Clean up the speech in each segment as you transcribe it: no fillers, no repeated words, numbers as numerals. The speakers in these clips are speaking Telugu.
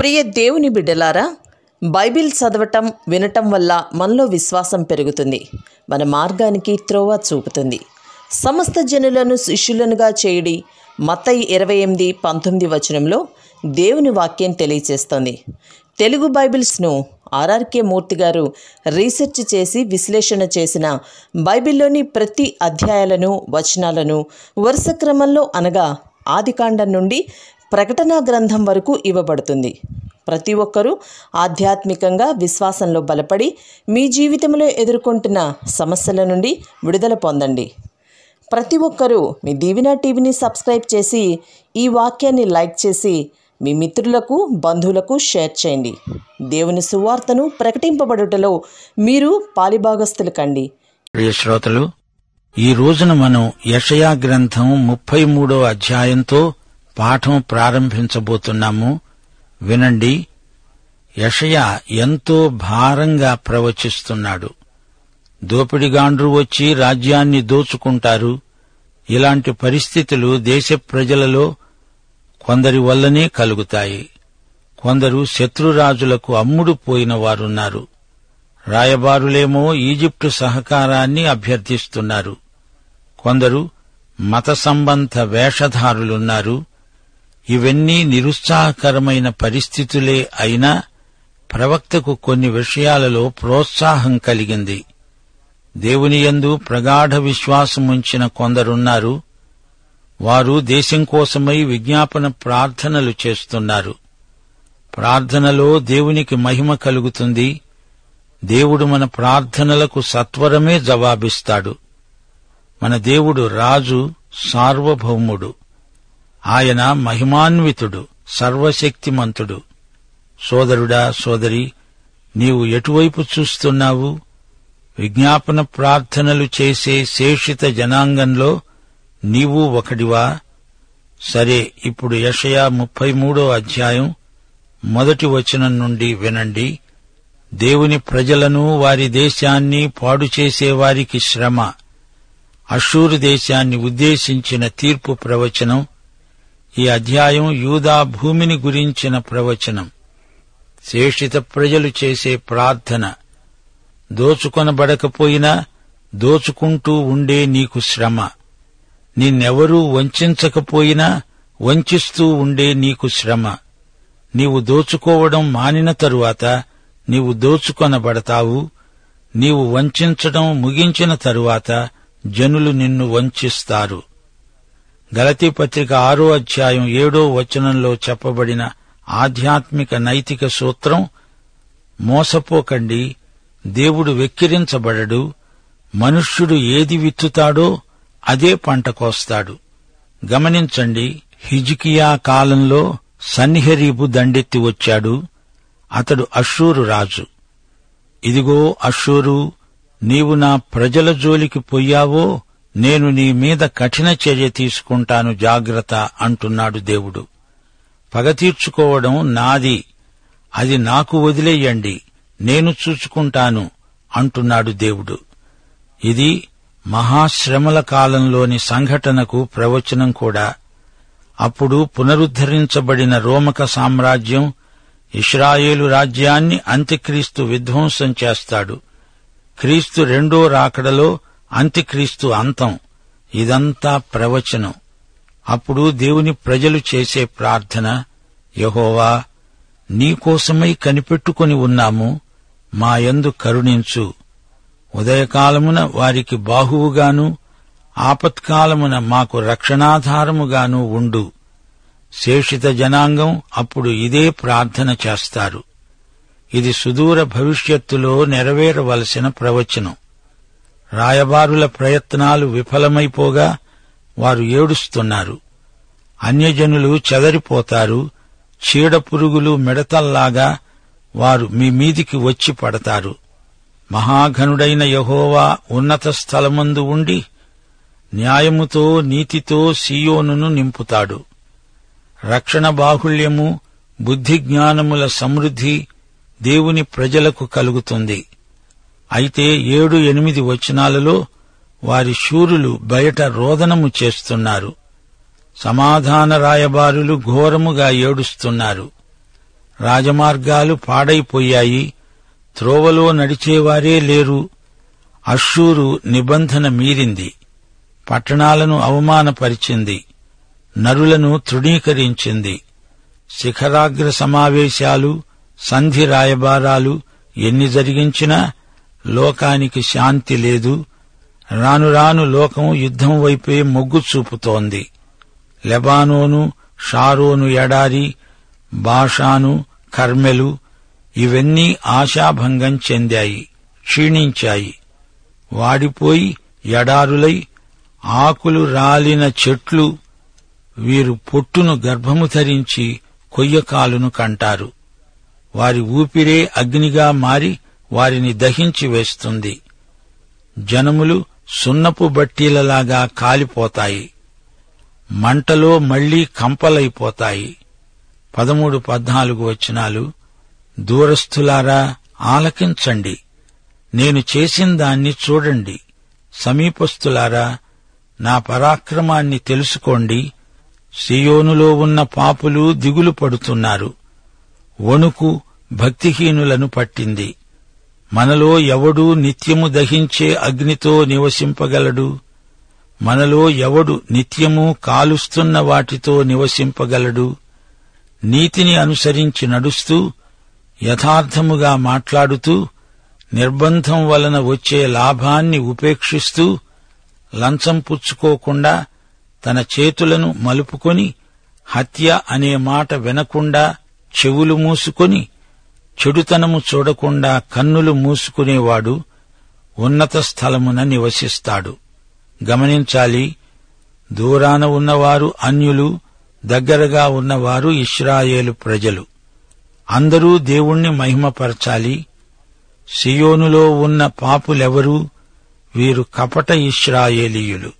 ప్రియ దేవుని బిడ్డలారా, బైబిల్ చదవటం వినటం వల్ల మనలో విశ్వాసం పెరుగుతుంది. మన మార్గానికి త్రోవ చూపుతుంది. సమస్త జనులను శిష్యులనుగా చేయుడి మత్తయి 28:19 వచనంలో దేవుని వాక్యం తెలియచేస్తోంది. తెలుగు బైబిల్స్ను ఆర్ఆర్కే మూర్తి గారు రీసెర్చ్ చేసి విశ్లేషణ చేసిన బైబిల్లోని ప్రతి అధ్యాయాలను వచనాలను వరుస క్రమంలో అనగా ఆదికాండం నుండి ప్రకటనా గ్రంథం వరకు ఇవ్వబడుతుంది. ప్రతి ఒక్కరూ ఆధ్యాత్మికంగా విశ్వాసంలో బలపడి మీ జీవితంలో ఎదుర్కొంటున్న సమస్యల నుండి విడుదల పొందండి. ప్రతి ఒక్కరూ మీ దీవెన టీవీని సబ్స్క్రైబ్ చేసి ఈ వాక్యాన్ని లైక్ చేసి మీ మిత్రులకు బంధువులకు షేర్ చేయండి. దేవుని సువార్తను ప్రకటింపబడుటలో మీరు పాలిభాగస్తులు కండి. ప్రియ శ్రోతలు, ఈ రోజున మనం యెషయా గ్రంథం 33వ అధ్యాయంతో పాఠం ప్రారంభించబోతున్నాము. వినండి. యెషయా ఎంతో భారంగా ప్రవచిస్తున్నాడు. దోపిడిగాండ్రు వచ్చి రాజ్యాన్ని దోచుకుంటారు. ఇలాంటి పరిస్థితులు దేశ ప్రజలలో కొందరి వల్లనే కలుగుతాయి. కొందరు శత్రురాజులకు అమ్ముడు పోయిన వారున్నారు. రాయబారులేమో ఈజిప్టు సహకారాన్ని అభ్యర్థిస్తున్నారు. కొందరు మత సంబంధ వేషధారులున్నారు. ఇవన్నీ నిరుత్సాహకరమైన పరిస్థితులే అయినా ప్రవక్తకు కొన్ని విషయాలలో ప్రోత్సాహం కలిగింది. దేవుని యందు ప్రగాఢ విశ్వాసముంచిన కొందరున్నారు. వారు దేశం కోసమై విజ్ఞాపన ప్రార్థనలు చేస్తున్నారు. ప్రార్థనలో దేవునికి మహిమ కలుగుతుంది. దేవుడు మన ప్రార్థనలకు సత్వరమే జవాబిస్తాడు. మన దేవుడు రాజు, సార్వభౌముడు. ఆయన మహిమాన్వితుడు, సర్వశక్తిమంతుడు. సోదరుడా, సోదరి, నీవు ఎటువైపు చూస్తున్నావు? విజ్ఞాపన ప్రార్థనలు చేసే శేషిత జనాంగంలో నీవు ఒకడివా? సరే, ఇప్పుడు యెషయా 33వ అధ్యాయం 1వ వచనం నుండి వినండి. దేవుని ప్రజలను, వారి దేశాన్ని పాడు చేసేవారికి శ్రమ. అష్షూరు దేశాన్ని ఉద్దేశించిన తీర్పు ప్రవచనం. ఈ అధ్యాయం యూదా భూమిని గురించిన ప్రవచనం. శేషిత ప్రజలు చేసే ప్రార్థన. దోచుకొనబడకపోయినా దోచుకుంటూ ఉండే నీకు శ్రమ. నిన్నెవరూ వంచకపోయినా వంచిస్తూ ఉండే నీకు శ్రమ. నీవు దోచుకోవడం మానిన తరువాత నీవు దోచుకొనబడతావు. నీవు వంచడం ముగించిన తరువాత జనులు నిన్ను వంచిస్తారు. గలతీ పత్రిక 6వ అధ్యాయం 7వ వచనంలో చెప్పబడిన ఆధ్యాత్మిక నైతిక సూత్రం: మోసపోకండి, దేవుడు వెక్కిరించబడడు. మనుష్యుడు ఏది విత్తుతాడో అదే పంట కోస్తాడు. గమనించండి, హిజ్కియా కాలంలో సన్హెరీబు దండెత్తి వచ్చాడు. అతడు అష్షూరు రాజు. ఇదిగో అష్షూరు, నీవు నా ప్రజల జోలికి పొయ్యావో నేను నీ మీద కఠిన చర్య తీసుకుంటాను, జాగ్రత్త అంటున్నాడు దేవుడు. పగ తీర్చుకోవడం నాది, అది నాకు వదిలేయండి, నేను చూసుకుంటాను అంటున్నాడు దేవుడు. ఇది మహాశ్రమల కాలంలోని సంఘటనకు ప్రవచనం కూడా. అప్పుడు పునరుద్ధరించబడిన రోమక సామ్రాజ్యం ఇశ్రాయేలు రాజ్యాన్ని అంత్యక్రీస్తు విధ్వంసం చేస్తాడు. క్రీస్తు రెండో రాకడలో అంత్యక్రీస్తు అంతం. ఇదంతా ప్రవచనం. అప్పుడు దేవుని ప్రజలు చేసే ప్రార్థన: యెహోవా, నీకోసమై కనిపెట్టుకుని ఉన్నాము, మా యందు కరుణించు. ఉదయకాలమున వారికి బాహువుగాను, ఆపత్కాలమున మాకు రక్షణాధారముగాను ఉండు. శేషిత జనాంగం అప్పుడు ఇదే ప్రార్థన చేస్తారు. ఇది సుదూర భవిష్యత్తులో నెరవేరవలసిన ప్రవచనం. రాయబారుల ప్రయత్నాలు విఫలమైపోగా వారు ఏడుస్తున్నారు. అన్యజనులు చెదరిపోతారు. చీడపురుగులు మిడతల్లాగా వారు మీ మీదికి వచ్చి పడతారు. మహాఘనుడైన యెహోవా ఉన్నత స్థలమందు ఉండి న్యాయముతో నీతితో సీయోనును నింపుతాడు. రక్షణ బాహుళ్యము, బుద్ధిజ్ఞానముల సమృద్ధి దేవుని ప్రజలకు కలుగుతుంది. అయితే 7-8 వచనాలలో వారి శూరులు బయట రోదనము చేస్తున్నారు. సమాధాన రాయబారులు ఘోరముగా ఏడుస్తున్నారు. రాజమార్గాలు పాడైపోయాయి, త్రోవలో నడిచేవారే లేరు. అష్షూరు నిబంధన మీరింది, పట్టణాలను అవమానపరిచింది, నరులను తృణీకరించింది. శిఖరాగ్ర సమావేశాలు, సంధి రాయబారాలు ఎన్ని జరిగించినా లోకానికి శాంతి లేదు. రాను రాను లోకం యుద్ధం వైపే మొగ్గు చూపుతోంది. లెబానోను, షారోను ఎడారి, బాషాను, కర్మెలు ఇవన్నీ ఆశాభంగం చెందాయి, క్షీణించాయి. వాడిపోయి ఎడారులై ఆకులు రాలిన చెట్లు. వీరు పొట్టును గర్భము ధరించి కొయ్యకాలును కంటారు. వారి ఊపిరే అగ్నిగా మారి వారిని దహించి వేస్తుంది. జనములు సున్నపు బట్టీలలాగా కాలిపోతాయి, మంటలో మళ్లీ కంపలైపోతాయి. 13-14 వచనాలు. దూరస్థులారా ఆలకించండి, నేను చేసిందాన్ని చూడండి. సమీపస్థులారా నా పరాక్రమాన్ని తెలుసుకోండి. సియోనులో ఉన్న పాపులు దిగులు పడుతున్నారు. వణుకు భక్తిహీనులను పట్టింది. మనలో ఎవడు నిత్యము దహించే అగ్నితో నివసింపగలడు? మనలో ఎవడు నిత్యము కాలుస్తున్న వాటితో నివసింపగలడు? నీతిని అనుసరించి నడుస్తూ, యథార్థముగా మాట్లాడుతూ, నిర్బంధం వలన వచ్చే లాభాన్ని ఉపేక్షిస్తూ, లంచం పుచ్చుకోకుండా తన చేతులను మలుపుకొని, హత్య అనే మాట వినకుండా చెవులు మూసుకొని, చెడుతనము చూడకుండా కన్నులు మూసుకునేవాడు ఉన్నత స్థలమున నివసిస్తాడు. గమనించాలి, దూరాన ఉన్నవారు అన్యులు, దగ్గరగా ఉన్నవారు ఇశ్రాయేలు ప్రజలు. అందరూ దేవుణ్ణి మహిమపరచాలి. సియోనులో ఉన్న పాపులెవరు? వీరు కపట ఇశ్రాయేలీయులు.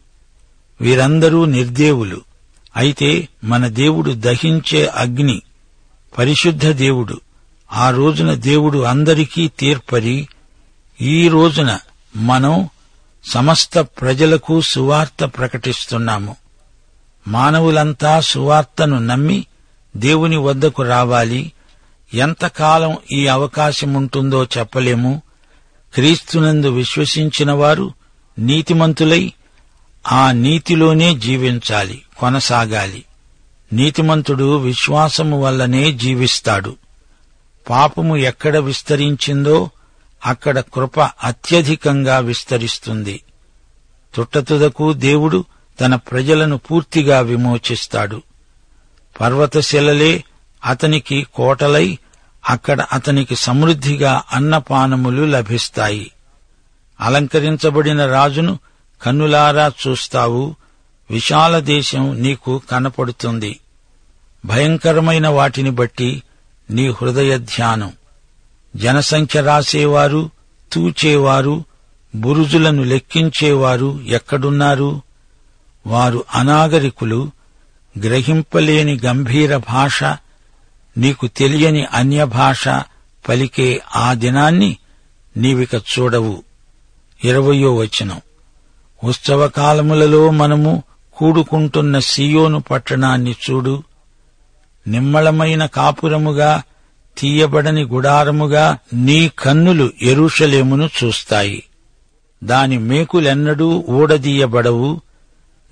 వీరందరూ నిర్దేవులు. అయితే మన దేవుడు దహించే అగ్ని, పరిశుద్ధ దేవుడు. ఆ రోజున దేవుడు అందరికీ తీర్పరి. ఈ రోజున మనం సమస్త ప్రజలకు సువార్త ప్రకటిస్తున్నాము. మానవులంతా సువార్తను నమ్మి దేవుని వద్దకు రావాలి. ఎంతకాలం ఈ అవకాశముంటుందో చెప్పలేము. క్రీస్తునందు విశ్వసించిన వారు నీతిమంతులై ఆ నీతిలోనే జీవించాలి, కొనసాగాలి. నీతిమంతుడు విశ్వాసము వల్లనే జీవిస్తాడు. పాపము ఎక్కడ విస్తరించిందో అక్కడ కృప అత్యధికంగా విస్తరిస్తుంది. తుట్టతుదకు దేవుడు తన ప్రజలను పూర్తిగా విమోచిస్తాడు. పర్వతశిలలే అతనికి కోటలై అక్కడ అతనికి సమృద్ధిగా అన్నపానములు లభిస్తాయి. అలంకరించబడిన రాజును కన్నులారా చూస్తావు. విశాల దేశం నీకు కనపడుతుంది. భయంకరమైన వాటిని బట్టి నీ హృదయ ధ్యానం. జనసంఖ్య రాసేవారు, తూచేవారు, బురుజులను లెక్కించేవారు ఎక్కడున్నారు? వారు అనాగరికులు. గ్రహింపలేని గంభీర భాష, నీకు తెలియని అన్యభాష పలికే ఆ దినాన్ని నీవిక చూడవు. 20వ వచనం. ఉత్సవకాలములలో మనము కూడుకుంటున్న సియోను పట్టణాన్ని చూడు. నిమ్మళమైన కాపురముగా, తీయబడని గుడారముగా నీ కన్నులు యెరూషలేమును చూస్తాయి. దాని మేకులెన్నడూ ఊడదీయబడవు,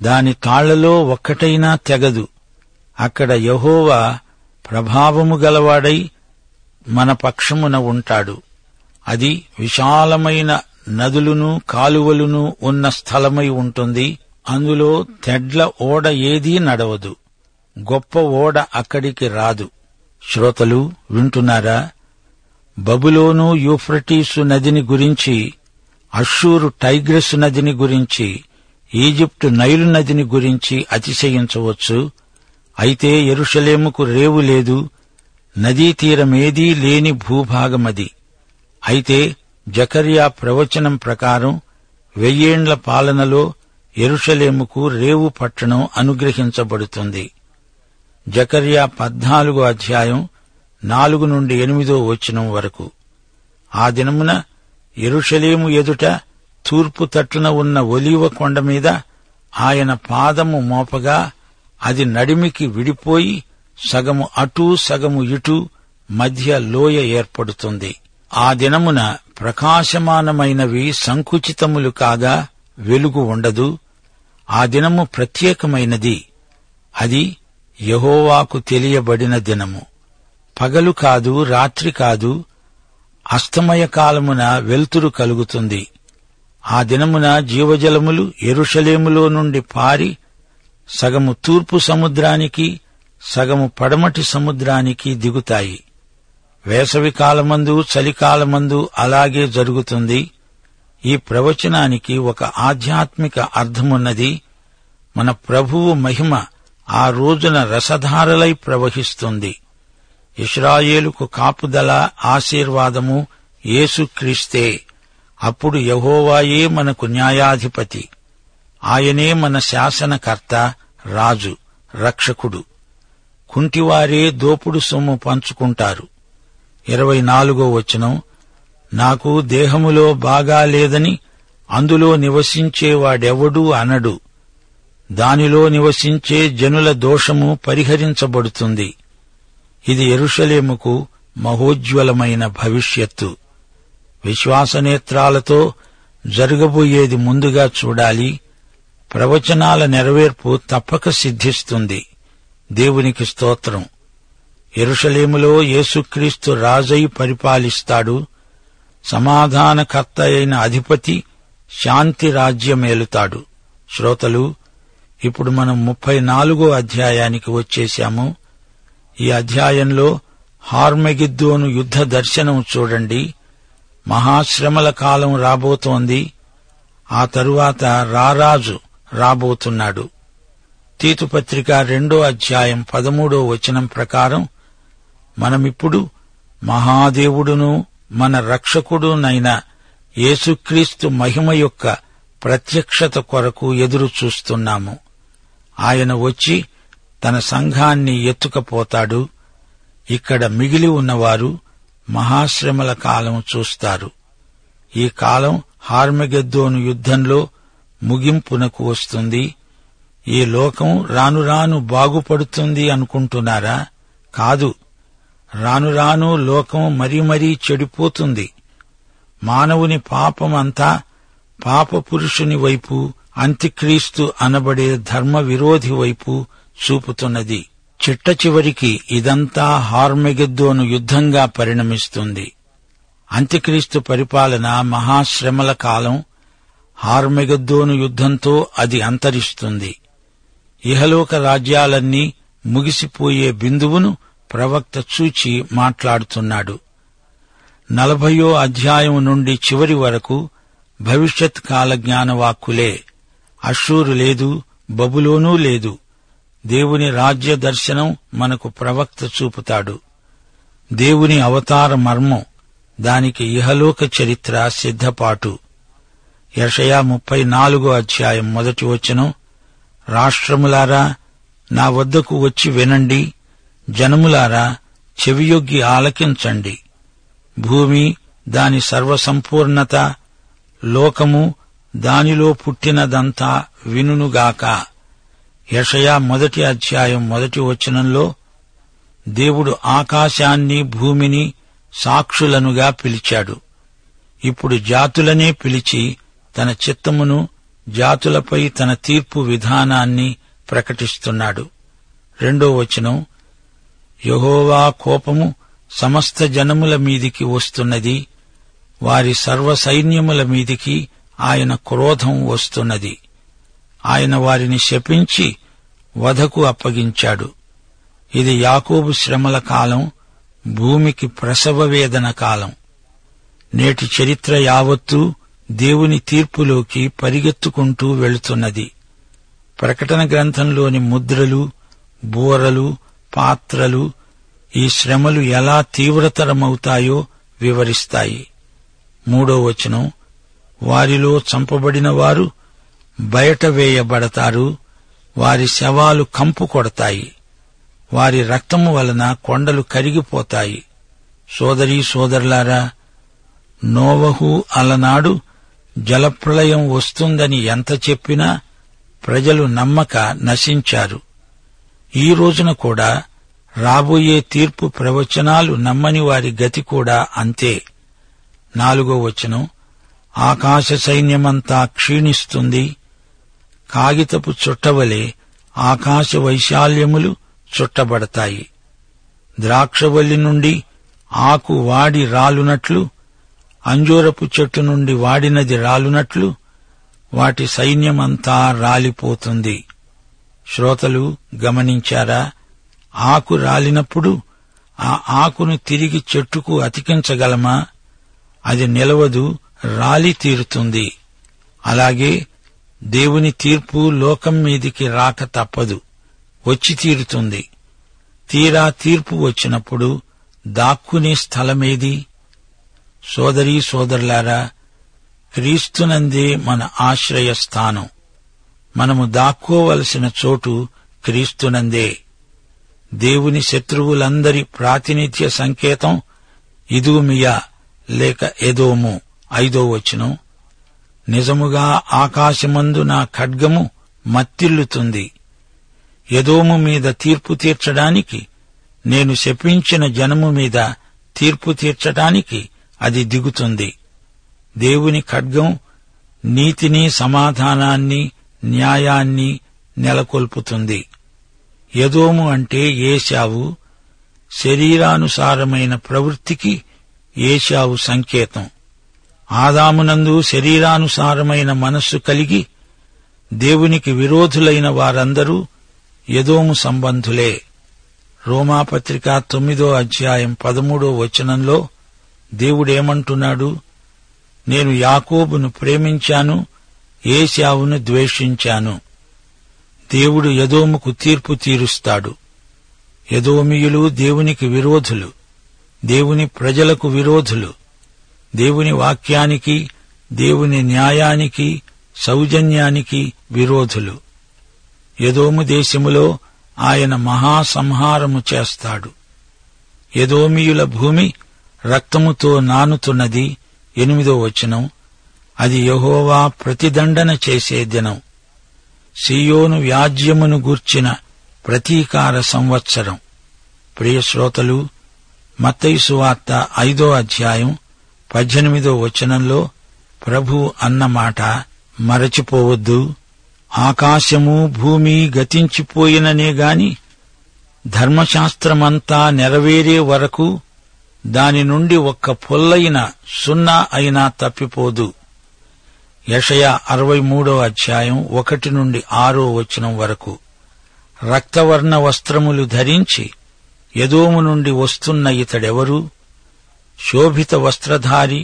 దాని తాళ్లలో ఒక్కటైనా తెగదు. అక్కడ యెహోవా ప్రభావము గలవాడై మన పక్షమున ఉంటాడు. అది విశాలమైన నదులును కాలువలును ఉన్న స్థలమై ఉంటుంది. అందులో తెడ్ల ఓడ ఏదీ నడవదు. గొప్ప ఓడ అక్కడికి రాదు. శ్రోతలు వింటున్నారా? బబులోను యూఫ్రటీసు నదిని గురించి, అష్షూరు టైగ్రస్ నదిని గురించి, ఈజిప్టు నైలు నదిని గురించి అతిశయించవచ్చు. అయితే యెరూషలేముకు రేవు లేదు, నదీ తీరమేదీ లేని భూభాగమది. అయితే జకర్యా ప్రవచనం ప్రకారం 1000 ఏండ్ల పాలనలో యెరూషలేముకు రేవు పట్టణం అనుగ్రహించబడుతుంది. జకర్యా 14వ అధ్యాయం 4 నుండి 8వ వచనం వరకు. ఆ దినమున యెరూషలేము ఎదుట తూర్పు తట్టున ఉన్న ఒలీవ కొండ మీద ఆయన పాదము మోపగా అది నడిమికి విడిపోయి సగము అటూ సగము ఇటూ మధ్య లోయ ఏర్పడుతుంది. ఆ దినమున ప్రకాశమానమైనవి సంకుచితములు కాగా వెలుగు ఉండదు. ఆ దినము ప్రత్యేకమైనది. అది యెహోవాకు తెలియబడిన దినము. పగలు కాదు, రాత్రి కాదు, అస్తమయ కాలమున వెలుతురు కలుగుతుంది. ఆ దినమున జీవజలములు యెరూషలేములో నుండి పారి సగము తూర్పు సముద్రానికి, సగము పడమటి సముద్రానికి దిగుతాయి. వేసవి కాలమందు, చలికాలమందు అలాగే జరుగుతుంది. ఈ ప్రవచనానికి ఒక ఆధ్యాత్మిక అర్థమున్నది. మన ప్రభువు మహిమ ఆ రోజున రసధారలై ప్రవహిస్తుంది. ఇశ్రాయేలుకు కాపుదల, ఆశీర్వాదము యేసుక్రీస్తే. అప్పుడు యెహోవాయే మనకు న్యాయాధిపతి. ఆయనే మన శాసనకర్త, రాజు, రక్షకుడు. కుంటివారే దోపుడు సొమ్ము పంచుకుంటారు. 24వ వచనం, నాకు దేహములో బాగా లేదని అందులో నివసించేవాడెవడూ అనడు. దానిలో నివసించే జనుల దోషము పరిహరించబడుతుంది. ఇది యెరూషలేముకు మహోజ్వలమైన భవిష్యత్తు. విశ్వాసనేత్రాలతో జరగబోయేది ముందుగా చూడాలి. ప్రవచనాల నెరవేర్పు తప్పక సిద్ధిస్తుంది. దేవునికి స్తోత్రం. యెరూషలేములో యేసుక్రీస్తు రాజై పరిపాలిస్తాడు. సమాధానకర్త అయిన అధిపతి శాంతి రాజ్యమేలుతాడు. శ్రోతలు, ఇప్పుడు మనం 34వ అధ్యాయానికి వచ్చేశాము. ఈ అధ్యాయంలో హార్మెగిద్దోను యుద్ధ దర్శనం చూడండి. మహాశ్రమల కాలం రాబోతోంది. ఆ తరువాత రారాజు రాబోతున్నాడు. తీతుపత్రిక 2వ అధ్యాయం 13వ వచనం ప్రకారం మనమిప్పుడు మహాదేవుడును మన రక్షకుడునైన యేసుక్రీస్తు మహిమ యొక్క ప్రత్యక్షత కొరకు ఎదురు చూస్తున్నాము. ఆయన వచ్చి తన సంఘాన్ని ఎత్తుకపోతాడు. ఇక్కడ మిగిలి ఉన్నవారు మహాశ్రమల కాలం చూస్తారు. ఈ కాలం హార్మెగెద్దోను యుద్ధంలో ముగింపునకు వస్తుంది. ఈ లోకం రాను రాను బాగుపడుతుంది అనుకుంటున్నారా? కాదు. రాను రాను లోకం మరీ చెడిపోతుంది. మానవుని పాపమంతా పాపపురుషుని వైపు, అంత్యక్రీస్తు అనబడే ధర్మ విరోధి వైపు చూపుతున్నది. చిట్ట చివరికి ఇదంతా హార్మెగెద్దోను యుద్ధంగా పరిణమిస్తుంది. అంత్యక్రీస్తు పరిపాలన మహాశ్రమల కాలం. హార్మెగెద్దోను యుద్ధంతో అది అంతరిస్తుంది. ఇహలోక రాజ్యాలన్నీ ముగిసిపోయే బిందువును ప్రవక్త చూచి మాట్లాడుతున్నాడు. 40వ అధ్యాయం నుండి చివరి వరకు భవిష్యత్ కాల జ్ఞానవాక్కులే. అష్షూరు లేదు, బబులోనూ లేదు. దేవుని రాజ్య దర్శనం మనకు ప్రవక్త చూపుతాడు. దేవుని అవతార మర్మం, దానికి ఇహలోక చరిత్ర సిద్ధపాటు. యెషయా 34వ అధ్యాయం 1వ వచనం, రాష్ట్రములారా నా వద్దకు వచ్చి వినండి, జనములారా చెవియొగ్గి ఆలకించండి. భూమి దాని సర్వసంపూర్ణత, లోకము దానిలో పుట్టినదంతా వినుగాక. యెషయా 1వ అధ్యాయం 1వ వచనంలో దేవుడు ఆకాశాన్ని, భూమిని సాక్షులనుగా పిలిచాడు. ఇప్పుడు జాతులనే పిలిచి తన చిత్తమును, జాతులపై తన తీర్పు విధానాన్ని ప్రకటిస్తున్నాడు. 2వ వచనం, యెహోవా కోపము సమస్త జనముల మీదికి వస్తున్నది, వారి సర్వసైన్యముల మీదికి ఆయన క్రోధం వస్తున్నది. ఆయన వారిని శపించి వధకు అప్పగించాడు. ఇది యాకోబు శ్రమల కాలం, భూమికి ప్రసవ వేదన కాలం. నేటి చరిత్ర యావత్తూ దేవుని తీర్పులోకి పరిగెత్తుకుంటూ వెళుతున్నది. ప్రకటన గ్రంథంలోని ముద్రలు, బూరలు, పాత్రలు ఈ శ్రమలు ఎలా తీవ్రతరమవుతాయో వివరిస్తాయి. 3వ వచనం, వారిలో చంపబడిన వారు బయట వేయబడతారు, వారి శవాలు కంపు కొడతాయి, వారి రక్తము వలన కొండలు కరిగిపోతాయి. సోదరీ సోదరులారా, నోవహు అలనాడు జలప్రళయం వస్తుందని ఎంత చెప్పినా ప్రజలు నమ్మక నశించారు. ఈ రోజున కూడా రాబోయే తీర్పు ప్రవచనాలు నమ్మని వారి గతి కూడా అంతే. 4వ వచనం, ఆకాశ సైన్యమంతా క్షీణిస్తుంది, కాగితపు చుట్టవలే ఆకాశ వైశాల్యములు చుట్టబడతాయి. ద్రాక్షవల్లి నుండి ఆకు వాడి రాలునట్లు, అంజూరపు చెట్టు నుండి వాడినది రాలునట్లు వాటి సైన్యమంతా రాలిపోతుంది. శ్రోతలు గమనించారా? ఆకు రాలినప్పుడు ఆ ఆకును తిరిగి చెట్టుకు అతికించగలమా? అది నిలవదు, రాలి తీరుతుంది. అలాగే దేవుని తీర్పు లోకం మీదికి రాక తప్పదు, వచ్చి తీరుతుంది. తీరా తీర్పు వచ్చినప్పుడు దాక్కునే స్థలమేది? సోదరీ సోదరులారా, క్రీస్తునందే మన ఆశ్రయస్థానం. మనము దాక్కోవలసిన చోటు క్రీస్తునందే. దేవుని శత్రువులందరి ప్రాతినిధ్య సంకేతం ఇదూమియా లేక ఎదోము. 5వ వచనం, నిజముగా ఆకాశమందు నా ఖడ్గము మత్తిల్లుతుంది. ఎదోము మీద తీర్పు తీర్చడానికి, నేను శపించిన జనము మీద తీర్పు తీర్చడానికి అది దిగుతుంది. దేవుని ఖడ్గం నీతిని, సమాధానాన్ని, న్యాయాన్ని నెలకొల్పుతుంది. ఎదోము అంటే ఏశావు. శరీరానుసారమైన ప్రవృత్తికి ఏశావు సంకేతం. ఆదామునందు శరీరానుసారమైన మనస్సు కలిగి దేవునికి విరోధులైన వారందరూ ఎదోము సంబంధులే. రోమాపత్రిక 9వ అధ్యాయం 13వ వచనంలో దేవుడేమంటున్నాడు? నేను యాకోబును ప్రేమించాను, ఏశావును ద్వేషించాను. దేవుడు ఎదోముకు తీర్పు తీరుస్తాడు. ఎదోమీయులు దేవునికి విరోధులు, దేవుని ప్రజలకు విరోధులు, దేవుని వాక్యానికి, దేవుని న్యాయానికి, సౌజన్యానికి విరోధులు. ఎదోము దేశములో ఆయన మహాసంహారము చేస్తాడు. ఎదోమీయుల భూమి రక్తముతో నానుతున్నది. 8వ వచనం, అది యెహోవా ప్రతిదండన చేసే దినం, సీయోను వ్యాజ్యమును గూర్చిన ప్రతీకార సంవత్సరం. ప్రియశ్రోతలు, మత్తయి సువార్త 5వ అధ్యాయం 18వ వచనంలో ప్రభు అన్నమాట మరచిపోవద్దు. ఆకాశము భూమి గతించిపోయిననే గాని ధర్మశాస్త్రమంతా నెరవేరే వరకు దాని నుండి ఒక్క పొల్లైన సున్నా అయినా తప్పిపోదు. యెషయా 63వ అధ్యాయం 1 నుండి 6వ వచనం వరకు. రక్తవర్ణ వస్త్రములు ధరించి ఎదోము నుండి వస్తున్న ఇతడెవరు? శోభిత వస్త్రధారి,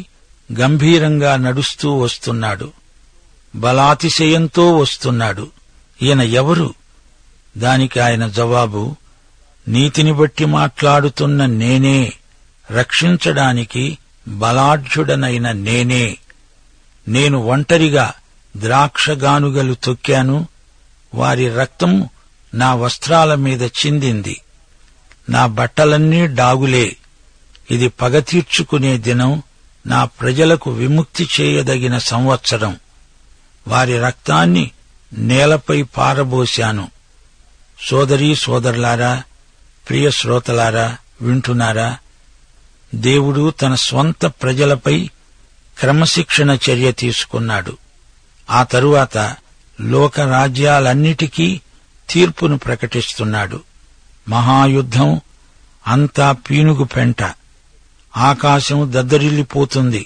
గంభీరంగా నడుస్తూ వస్తున్నాడు, బలాతిశయంతో వస్తున్నాడు. ఈయన ఎవరు? దానికి ఆయన జవాబు, నీతిని బట్టి మాట్లాడుతున్న నేనే, రక్షించడానికి బలాఢ్యుడనైన నేనే. నేను ఒంటరిగా ద్రాక్షగానుగలు తొక్కాను, వారి రక్తము నా వస్త్రాల మీద చిందింది. నా బట్టలన్నీ డాగులే. ఇది పగ తీర్చుకునే దినం, నా ప్రజలకు విముక్తి చేయదగిన సంవత్సరం. వారి రక్తాన్ని నేలపై పారబోశాను. సోదరీ సోదరులారా, ప్రియ శ్రోతలారా, వింటున్నారా? దేవుడు తన స్వంత ప్రజలపై క్రమశిక్షణ చర్య తీసుకున్నాడు. ఆ తరువాత లోకరాజ్యాలన్నిటికీ తీర్పును ప్రకటిస్తున్నాడు. మహాయుద్ధం, అంతా పీనుగు పెంట. ఆకాశం దద్దరిల్లిపోతుంది.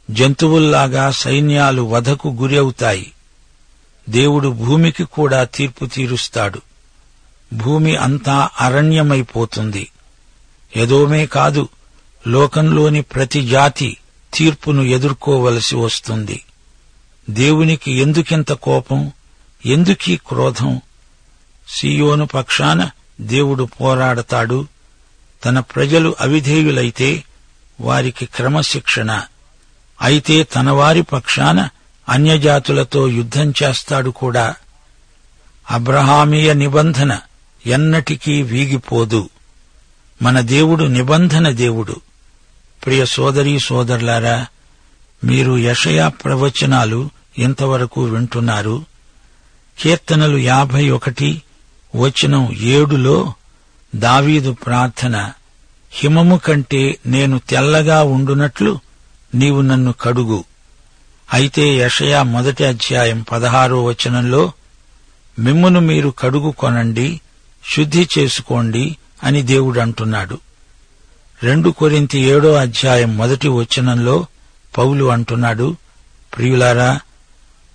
జంతువుల్లాగా సైన్యాలు వధకు గురి అవుతాయి. దేవుడు భూమికి కూడా తీర్పు తీరుస్తాడు. భూమి అంతా అరణ్యమైపోతుంది. ఎదోమే కాదు, లోకంలోని ప్రతి జాతి తీర్పును ఎదుర్కోవలసి వస్తుంది. దేవునికి ఎందుకింత కోపం, ఎందుకీ క్రోధం? సీయోను పక్షాన దేవుడు పోరాడతాడు. తన ప్రజలు అవిధేయులైతే వారికి క్రమశిక్షణ, అయితే తన వారి పక్షాన అన్యజాతులతో యుద్ధం చేస్తాడు కూడా. అబ్రహామీయ నిబంధన ఎన్నటికీ వీగిపోదు. మన దేవుడు నిబంధన దేవుడు. ప్రియ సోదరీ సోదరులారా, మీరు యెషయా ప్రవచనాలు ఇంతవరకు వింటున్నారు. కీర్తనలు 51 వచనం 7లో దావీదు ప్రార్థన, హిమము కంటే నేను తెల్లగా ఉండునట్లు నీవు నన్ను కడుగు. అయితే యెషయా 1వ అధ్యాయం 16వ వచనంలో మిమ్మును మీరు కడుగుకొనండి, శుద్ధి చేసుకోండి అని దేవుడంటున్నాడు. 2 కొరింథీ 7వ అధ్యాయం 1వ వచనంలో పౌలు అంటున్నాడు, ప్రియులారా,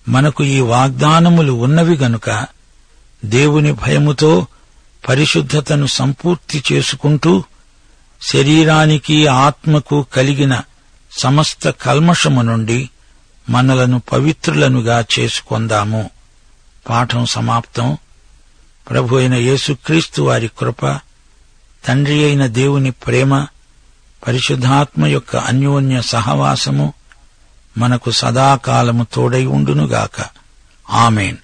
మనకు ఈ వాగ్దానములు ఉన్నవి గనుక దేవుని భయముతో పరిశుద్ధతను సంపూర్తి చేసుకుంటూ శరీరానికి ఆత్మకు కలిగిన సమస్త కల్మషము నుండి మనలను పవిత్రులనుగా చేసుకొందాము. పాఠం సమాప్తం. ప్రభు అయిన యేసుక్రీస్తు వారి కృప, తండ్రి అయిన దేవుని ప్రేమ, పరిశుద్ధాత్మ యొక్క అన్యోన్య సహవాసము మనకు సదాకాలము తోడై ఉండునుగాక. ఆమేన్.